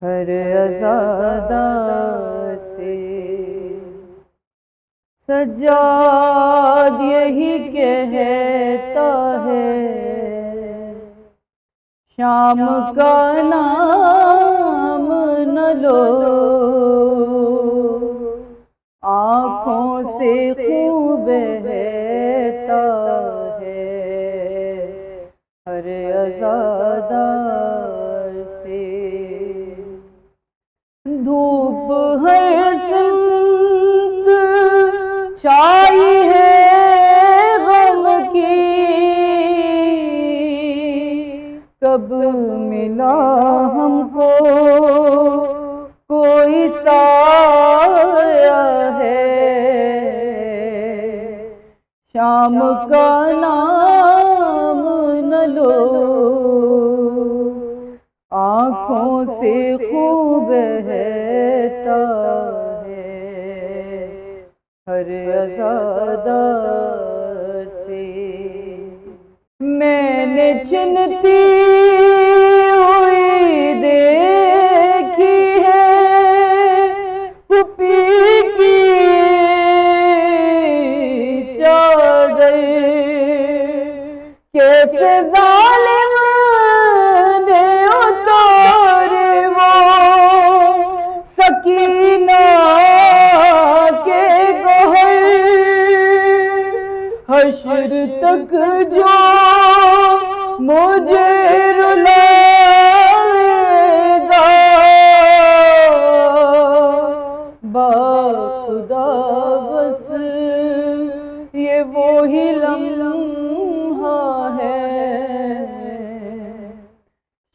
हर अज़ादार से सज्जाद यही कहता है, शाम का नाम न लो, आँखों से खून बहता है। हर अज़ादार से धूप हर सिमत छाई है गम की, कब मिला हमको कोई साया है। शाम का नाम न लो, आँखों से खून बहता है। हर अज़ादार से मैंने चिन्हती हुई देखी है पुपी की चादर, कैसे जालिम ने उतारे वो सकीना के गोहर। हश्र तक जो मुझे रुलाएगा, बाखुदा बस ये वो ही लम्हा है।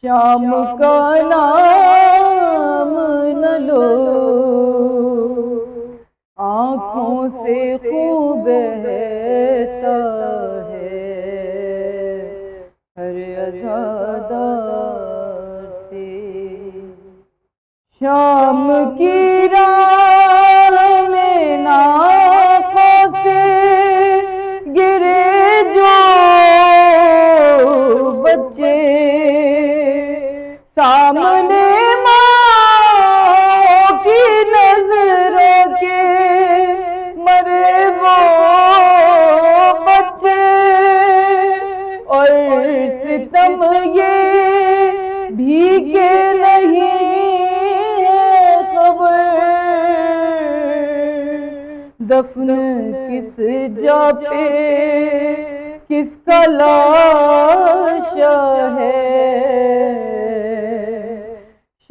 शाम का नाम न लो, आँखों से खून बहता है। हर अज़ादार से शाम की राह में नाखों से गिरे जो बच्चे, सामने माँ की नजरों के मरे वो बच्चे। और सितम ये भीगे नहीं है खबर, दफन किस जा पे किसका लाशा है।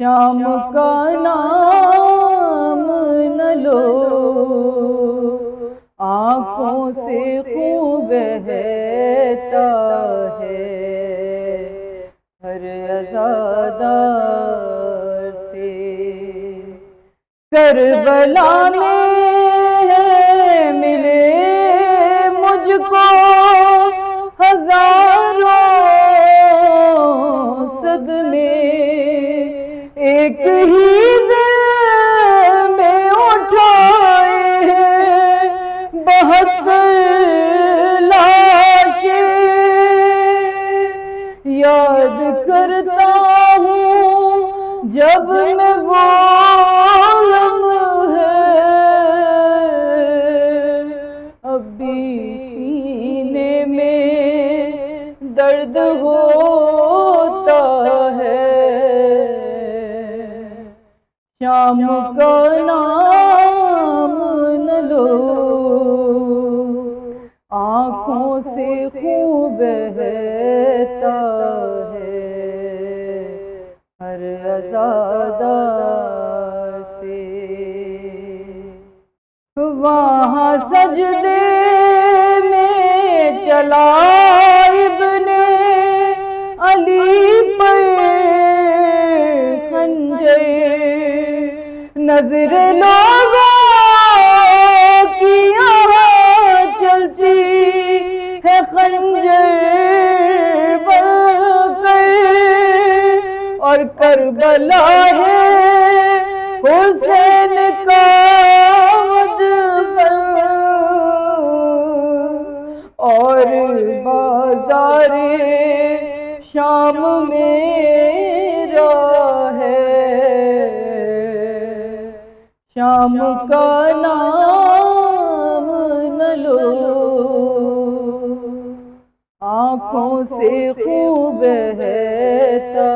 शाम का नाम न लो, आँखों से खून बहता है। हर अज़ादार से करबला में मिले मुझको हजारों सदमे, एक ही दिल में उठाए हैं 72 लाशें। याद करता हूँ जब मैं वो लम्हे, अब भी सीने में दर्द होता है। शाम का नाम न लो, आँखों से खून बहता है। हर अज़ादार से वहाँ सजदे में चला इब्ने अली पर खंजर, नजर लोगों की यहाँ चलती है खंजर बनकर। और करबला है हुसैन का मदफन, और बाज़ारे शाम मेरा है। शाम का नाम न लो, आँखों से खूब बहता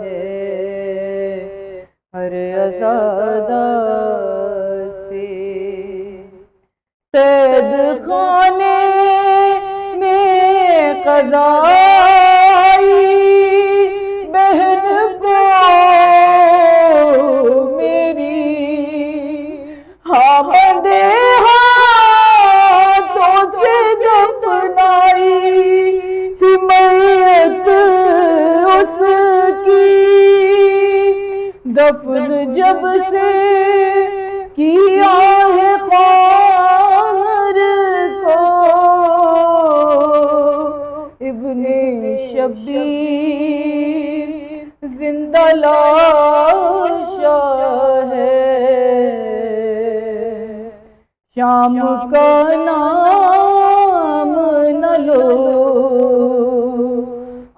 है हर अज़ादार से। कैद खाने में क़ज़ा आई बहन को मेरी, हाँ बंदे हाथों से दफनाई थी मैयत उसकी। दफन जब से किया है ख्वार को, इब्ने शब्बीर जिंदा लाशा है। शाम का नाम न लो,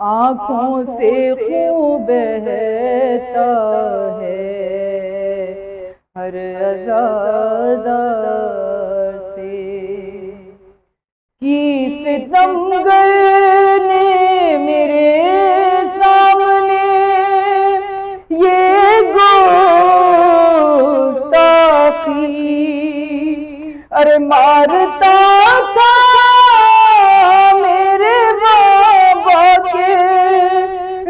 आँखों से खूब बहता है हर अज़ादार से। की सितमगर ने मेरे सामने ये गुस्ताखी, अरे मारता था मेरे बाबा के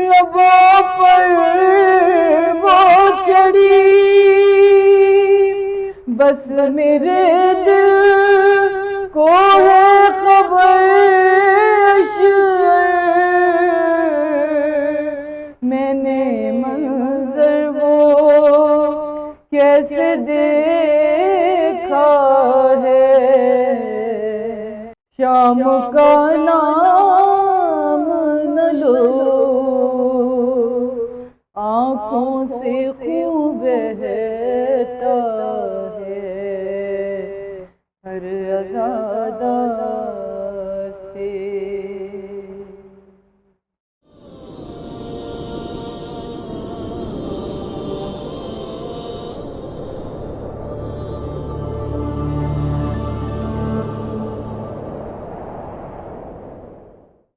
लबों पर वो चढ़ी। बस मेरे दिल को है खबर, मैंने मंजर वो कैसे देखा है। शाम का नाम न लो, आँखों से खूब बहता है हर अज़ादार